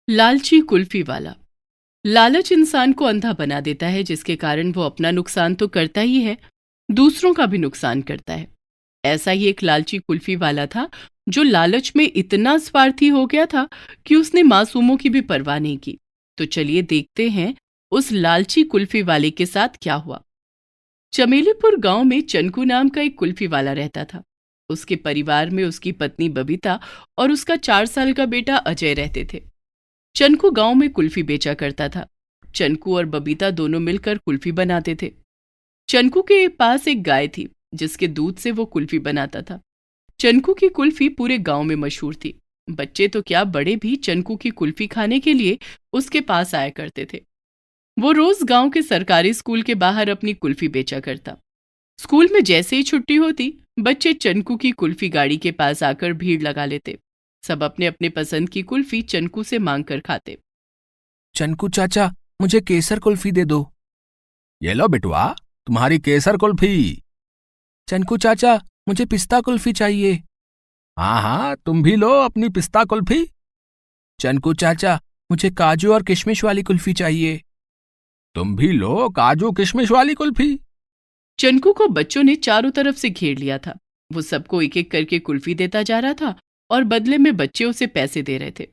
लालची कुल्फी वाला। लालच इंसान को अंधा बना देता है, जिसके कारण वो अपना नुकसान तो करता ही है, दूसरों का भी नुकसान करता है। ऐसा ही एक लालची कुल्फी वाला था जो लालच में इतना स्वार्थी हो गया था कि उसने मासूमों की भी परवाह नहीं की। तो चलिए देखते हैं उस लालची कुल्फी वाले के साथ क्या हुआ। चमेलीपुर गांव में चनकू नाम का एक कुल्फी वाला रहता था। उसके परिवार में उसकी पत्नी बबीता और उसका 4 साल का बेटा अजय रहते थे। चनकू गांव में कुल्फी बेचा करता था। चनकू और बबीता दोनों मिलकर कुल्फी बनाते थे। चनकू के पास एक गाय थी जिसके दूध से वो कुल्फी बनाता था। चनकू की कुल्फी पूरे गांव में मशहूर थी। बच्चे तो क्या, बड़े भी चनकू की कुल्फी खाने के लिए उसके पास आया करते थे। वो रोज गांव के सरकारी स्कूल के बाहर अपनी कुल्फी बेचा करता। स्कूल में जैसे ही छुट्टी होती, बच्चे चनकू की कुल्फी गाड़ी के पास आकर भीड़ लगा लेते। सब अपने अपने पसंद की कुल्फी चनकू से मांग कर खाते। चनकू चाचा, मुझे केसर कुल्फी दे दो। ये लो बिटुआ, तुम्हारी केसर कुल्फी। चनकू चाचा, मुझे पिस्ता कुल्फी चाहिए। हाँ हाँ, तुम भी लो अपनी पिस्ता कुल्फी। चनकू चाचा, मुझे काजू और किशमिश वाली कुल्फी चाहिए। तुम भी लो काजू किशमिश वाली कुल्फी। चनकू को बच्चों ने चारों तरफ से घेर लिया था। वो सबको एक एक करके कुल्फी देता जा रहा था और बदले में बच्चे उसे पैसे दे रहे थे।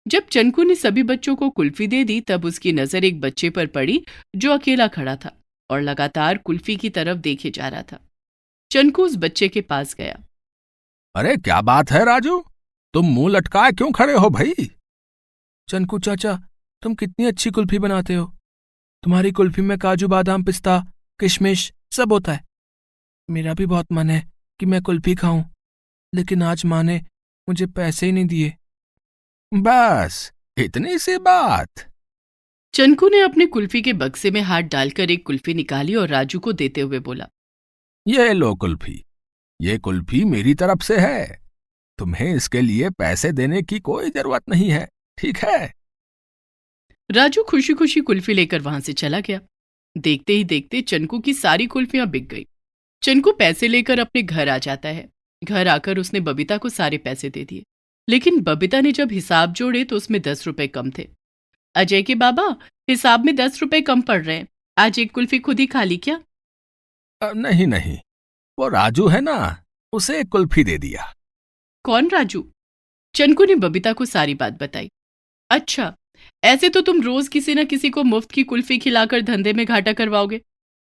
जब चनकू ने सभी बच्चों को कुल्फी दे दी, तब उसकी नजर एक बच्चे पर पड़ी जो अकेला खड़ा था और लगातार कुल्फी की तरफ देखे जा रहा था। चनकू उस बच्चे के पास गया। अरे क्या बात है राजू, तुम मुंह लटकाए क्यों खड़े हो भाई? चनकू चाचा, तुम कितनी अच्छी कुल्फी बनाते हो। तुम्हारी कुल्फी में काजू बादाम पिस्ता किशमिश सब होता है। मेरा भी बहुत मन है कि मैं कुल्फी खाऊं, लेकिन आज माँ ने मुझे पैसे ही नहीं दिए। बस इतनी सी बात? चनकू ने अपने कुल्फी के बक्से में हाथ डालकर एक कुल्फी निकाली और राजू को देते हुए बोला, ये लो कुल्फी। ये कुल्फी मेरी तरफ से है। तुम्हें इसके लिए पैसे देने की कोई जरूरत नहीं है, ठीक है? राजू खुशी खुशी कुल्फी लेकर वहां से चला गया। देखते ही देखते चनकू की सारी कुल्फियां बिक गई। चनकू पैसे लेकर अपने घर आ जाता है। घर आकर उसने बबीता को सारे पैसे दे दिए, लेकिन बबीता ने जब हिसाब जोड़े तो उसमें 10 रुपए कम थे। अजय के बाबा, हिसाब में 10 रुपए कम पड़ रहे हैं, आज एक कुल्फी खुद ही खा ली क्या? नहीं नहीं, वो राजू है ना, उसे एक कुल्फी दे दिया। कौन राजू? चनकू ने बबीता को सारी बात बताई। अच्छा, ऐसे तो तुम रोज किसी न किसी को मुफ्त की कुल्फी खिलाकर धंधे में घाटा करवाओगे।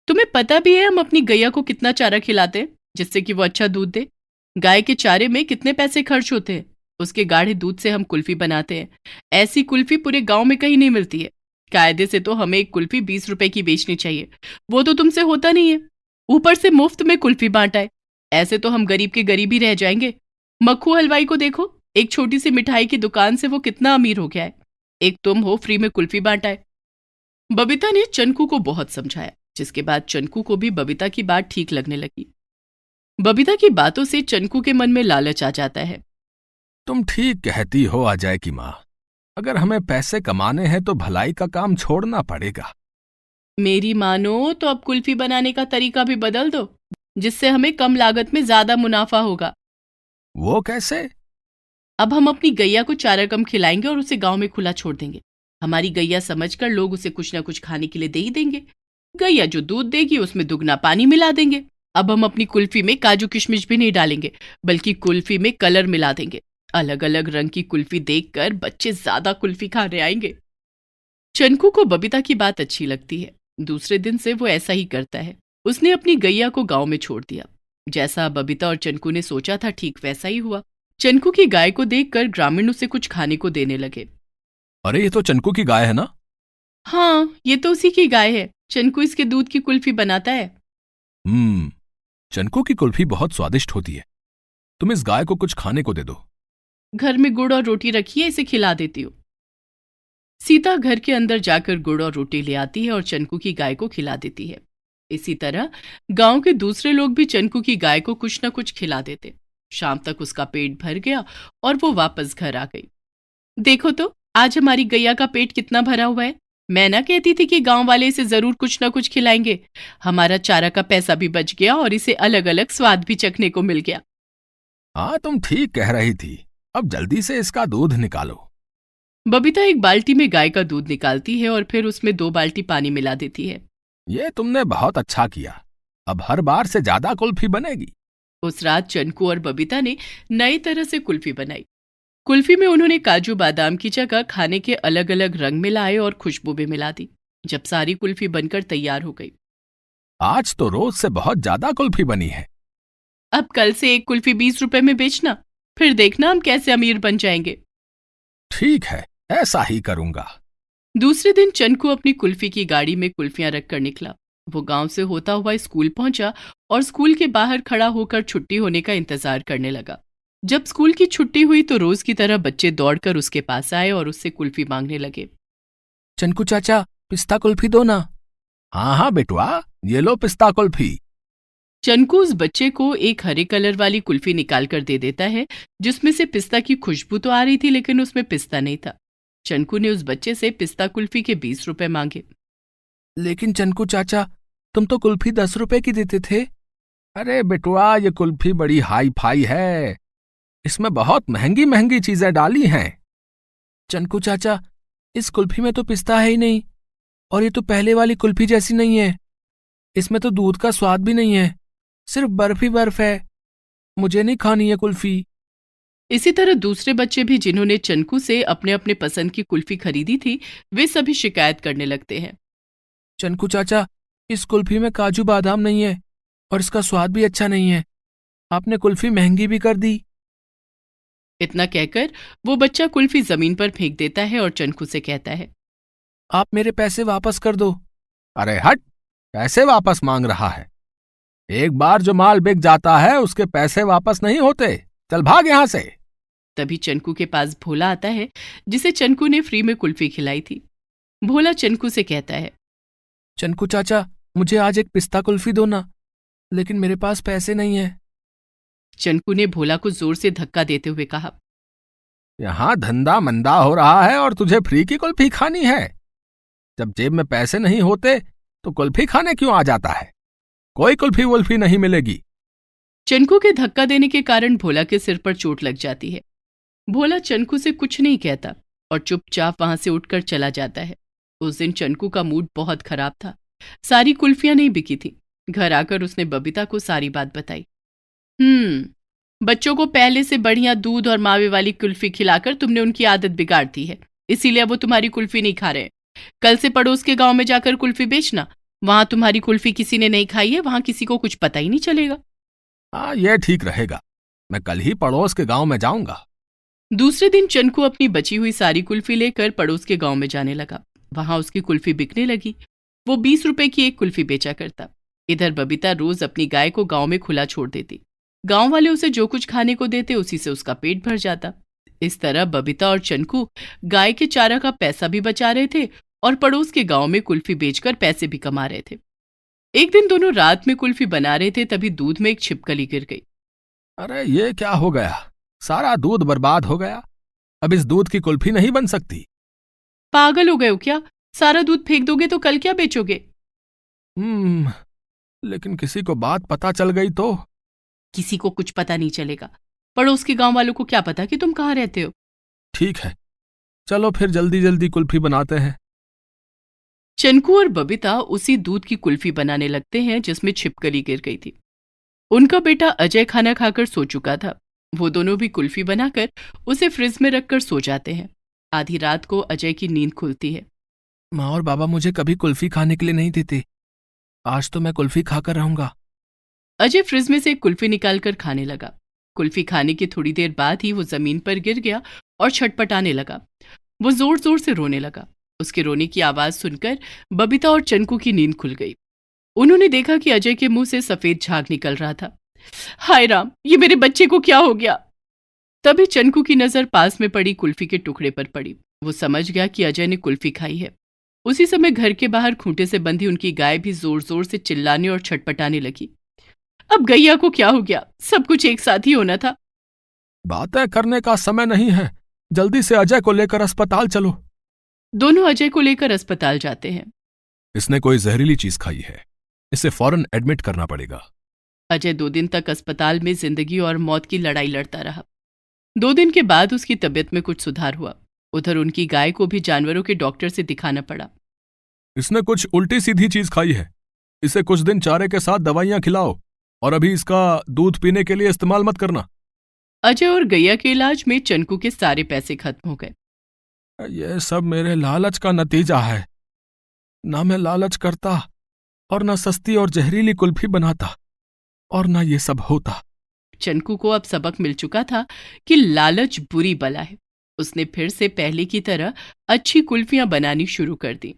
तुम्हें पता भी है हम अपनी गैया को कितना चारा खिलाते हैं जिससे कि वो अच्छा दूध दे। गाय के चारे में कितने पैसे खर्च होते हैं। उसके गाढ़े दूध से हम कुल्फी बनाते हैं। ऐसी कुल्फी पूरे गांव में कहीं नहीं मिलती है। कायदे से तो हमें एक कुल्फी 20 रुपए की बेचनी चाहिए। वो तो तुमसे होता नहीं है, ऊपर से मुफ्त में कुल्फी बांटा है। ऐसे तो हम गरीब के गरीब ही रह जाएंगे। मक्खू हलवाई को देखो, एक छोटी सी मिठाई की दुकान से वो कितना अमीर हो गया है। एक तुम हो, फ्री में कुल्फी बांटा है। बबीता ने चनकू को बहुत समझाया, जिसके बाद चनकू को भी बबीता की बात ठीक लगने लगी। बबीता की बातों से चनकू के मन में लालच आ जाता है। तुम ठीक कहती हो अजय की माँ, अगर हमें पैसे कमाने हैं तो भलाई का काम छोड़ना पड़ेगा। मेरी मानो तो अब कुल्फी बनाने का तरीका भी बदल दो, जिससे हमें कम लागत में ज्यादा मुनाफा होगा। वो कैसे? अब हम अपनी गैया को चारा कम खिलाएंगे और उसे गांव में खुला छोड़ देंगे। हमारी गैया समझकर लोग उसे कुछ ना कुछ खाने के लिए दे ही देंगे। गैया जो दूध देगी उसमें दुगना पानी मिला देंगे। अब हम अपनी कुल्फी में काजू किशमिश भी नहीं डालेंगे, बल्कि कुल्फी में कलर मिला देंगे। अलग अलग रंग की कुल्फी देखकर बच्चे ज्यादा कुल्फी खाने आएंगे। चनकू को बबीता की बात अच्छी लगती है। दूसरे दिन से वो ऐसा ही करता है। उसने अपनी गैया को गांव में छोड़ दिया। जैसा बबीता और चनकू ने सोचा था, ठीक वैसा ही हुआ। चनकू की गाय को देखकर ग्रामीण उसे कुछ खाने को देने लगे। अरे ये तो चनकू की गाय है ना? हाँ, ये तो उसी की गाय है। चनकू इसके दूध की कुल्फी बनाता है। चनकू की कुल्फी बहुत स्वादिष्ट होती है। तुम इस गाय को कुछ खाने को दे दो। घर में गुड़ और रोटी रखी है, इसे खिला देती हूँ। सीता घर के अंदर जाकर गुड़ और रोटी ले आती है और चनकू की गाय को खिला देती है। इसी तरह गांव के दूसरे लोग भी चनकू की गाय को कुछ न कुछ खिला देते। शाम तक उसका पेट भर गया और वो वापस घर आ गई। देखो तो, आज हमारी गैया का पेट कितना भरा हुआ है। मैं ना कहती थी कि गांव वाले इसे जरूर कुछ ना कुछ खिलाएंगे। हमारा चारा का पैसा भी बच गया और इसे अलग अलग स्वाद भी चखने को मिल गया। हाँ, तुम ठीक कह रही थी। अब जल्दी से इसका दूध निकालो। बबीता एक बाल्टी में गाय का दूध निकालती है और फिर उसमें 2 बाल्टी पानी मिला देती है। ये तुमने बहुत अच्छा किया। अब हर बार से ज्यादा कुल्फी बनेगी। उस रात चनकू और बबीता ने नई तरह से कुल्फी बनाई। कुल्फी में उन्होंने काजू बादाम की जगह खाने के अलग अलग रंग मिलाए और खुशबू भी मिला दी। जब सारी कुल्फी बनकर तैयार हो गई, आज तो रोज से बहुत ज्यादा कुल्फी बनी है। अब कल से एक कुल्फी 20 रुपए में बेचना, फिर देखना हम कैसे अमीर बन जाएंगे। ठीक है, ऐसा ही करूंगा। दूसरे दिन चनकू अपनी कुल्फी की गाड़ी में कुल्फियां रखकर निकला। वो गांव से होता हुआ स्कूल पहुंचा और स्कूल के बाहर खड़ा होकर छुट्टी होने का इंतजार करने लगा। जब स्कूल की छुट्टी हुई तो रोज की तरह बच्चे दौड़कर उसके पास आए और उससे कुल्फी मांगने लगे। चनकू चाचा, पिस्ता कुल्फी दो ना। हाँ हाँ बेटुआ, ये लो पिस्ता कुल्फी। चनकू उस बच्चे को एक हरे कलर वाली कुल्फी निकाल कर दे देता है, जिसमें से पिस्ता की खुशबू तो आ रही थी लेकिन उसमें पिस्ता नहीं था। चनकू ने उस बच्चे से पिस्ता कुल्फी के 20 रुपए मांगे। लेकिन चनकू चाचा, तुम तो कुल्फी 10 रुपए की देते थे। अरे बेटुआ, ये कुल्फी बड़ी हाई फाई है, इसमें बहुत महंगी महंगी चीजें डाली हैं। चनकू चाचा, इस कुल्फी में तो पिस्ता है ही नहीं, और ये तो पहले वाली कुल्फी जैसी नहीं है। इसमें तो दूध का स्वाद भी नहीं है, सिर्फ बर्फ ही बर्फ है। मुझे नहीं खानी है कुल्फी। इसी तरह दूसरे बच्चे भी जिन्होंने चनकू से अपने अपने पसंद की कुल्फी खरीदी थी, वे सभी शिकायत करने लगते हैं। चनकू चाचा, इस कुल्फी में काजू बादाम नहीं है और इसका स्वाद भी अच्छा नहीं है। आपने कुल्फी महंगी भी कर दी। इतना कहकर वो बच्चा कुल्फी जमीन पर फेंक देता है और चनकू से कहता है, आप मेरे पैसे वापस कर दो। अरे हट, पैसे वापस मांग रहा है? एक बार जो माल बिक जाता है उसके पैसे वापस नहीं होते। चल भाग यहां से। तभी चनकू के पास भोला आता है, जिसे चनकू ने फ्री में कुल्फी खिलाई थी। भोला चनकू से कहता है, चनकू चाचा, मुझे आज एक पिस्ता कुल्फी दो ना, लेकिन मेरे पास पैसे नहीं है। चनकू ने भोला को जोर से धक्का देते हुए कहा, यहां धंधा मंदा हो रहा है और तुझे फ्री की कुल्फी खानी है? जब जेब में पैसे नहीं होते तो कुल्फी खाने क्यों आ जाता है? कोई कुल्फी वुल्फी नहीं मिलेगी। चनकू के धक्का देने के कारण भोला के सिर पर चोट लग जाती है। भोला चनकू से कुछ नहीं कहता और चुपचाप वहां से उठकर चला जाता है। उस दिन चनकू का मूड बहुत खराब था। सारी कुल्फियां नहीं बिकी थी। घर आकर उसने बबीता को सारी बात बताई। बच्चों को पहले से बढ़िया दूध और मावे वाली कुल्फी खिलाकर तुमने उनकी आदत बिगाड़ दी है, इसीलिए वो तुम्हारी कुल्फी नहीं खा रहे। कल से पड़ोस के गांव में जाकर कुल्फी बेचना। वहां तुम्हारी कुल्फी किसी ने नहीं खाई है, वहां किसी को कुछ पता ही नहीं चलेगा। हाँ, ये ठीक रहेगा। मैं कल ही पड़ोस के गांव में जाऊंगा। दूसरे दिन चनकू अपनी बची हुई सारी कुल्फी लेकर पड़ोस के गांव में जाने लगा। वहां उसकी कुल्फी बिकने लगी। वो 20 रुपए की एक कुल्फी बेचा करता। इधर बबीता रोज अपनी गाय को गांव में खुला छोड़ देती। गांव वाले उसे जो कुछ खाने को देते उसी से उसका पेट भर जाता। इस तरह बबीता और चनकू गाय के चारा का पैसा भी बचा रहे थे और पड़ोस के गांव में कुल्फी बेचकर पैसे भी कमा रहे थे। एक दिन दोनों रात में कुल्फी बना रहे थे, तभी दूध में एक छिपकली गिर गई। अरे ये क्या हो गया? सारा दूध बर्बाद हो गया। अब इस दूध की कुल्फी नहीं बन सकती। पागल हो गए हो क्या? सारा दूध फेंक दोगे तो कल क्या बेचोगे? लेकिन किसी को बात पता चल गई तो? किसी को कुछ पता नहीं चलेगा। पड़ोस के गांव वालों को क्या पता कि तुम कहाँ रहते हो। ठीक है, चलो फिर जल्दी जल्दी कुल्फी बनाते हैं। चनकू और बबीता उसी दूध की कुल्फी बनाने लगते हैं जिसमें छिपकली गिर गई थी। उनका बेटा अजय खाना खाकर सो चुका था। वो दोनों भी कुल्फी बनाकर उसे फ्रिज में रखकर सो जाते हैं। आधी रात को अजय की नींद खुलती है। माँ और बाबा मुझे कभी कुल्फी खाने के लिए नहीं देते। आज तो मैं कुल्फी खाकर रहूंगा। अजय फ्रिज में से एक कुल्फी निकालकर खाने लगा। कुल्फी खाने की थोड़ी देर बाद ही वो जमीन पर गिर गया और छटपटाने लगा। वो जोर जोर से रोने लगा। उसके रोने की आवाज सुनकर बबीता और चनकू की नींद खुल गई। उन्होंने देखा कि अजय के मुंह से सफेद झाग निकल रहा था। हाय राम, ये मेरे बच्चे को क्या हो गया? तभी चनकू की नजर पास में पड़ी कुल्फी के टुकड़े पर पड़ी। वो समझ गया कि अजय ने कुल्फी खाई है। उसी समय घर के बाहर खूंटे से बंधी उनकी गाय भी जोर जोर से चिल्लाने और छटपटाने लगी। अब गैया को क्या हो गया? सब कुछ एक साथ ही होना था। बातें करने का समय नहीं है, जल्दी से अजय को लेकर अस्पताल चलो। दोनों अजय को लेकर अस्पताल जाते हैं। इसने कोई जहरीली चीज खाई है, इसे फौरन एडमिट करना पड़ेगा। अजय 2 दिन तक अस्पताल में जिंदगी और मौत की लड़ाई लड़ता रहा। 2 दिन के बाद उसकी तबीयत में कुछ सुधार हुआ। उधर उनकी गाय को भी जानवरों के डॉक्टर से दिखाना पड़ा। इसने कुछ उल्टी सीधी चीज खाई है, इसे कुछ दिन चारे के साथ दवाइयां खिलाओ और अभी इसका दूध पीने के लिए इस्तेमाल मत करना। अजय और गैया के इलाज में चनकू के सारे पैसे खत्म हो गए। यह सब मेरे लालच का नतीजा है। ना मैं लालच करता और ना सस्ती और जहरीली कुल्फी बनाता और ना ये सब होता। चनकू को अब सबक मिल चुका था कि लालच बुरी बला है। उसने फिर से पहले की तरह अच्छी कुल्फियां बनानी शुरू कर दी।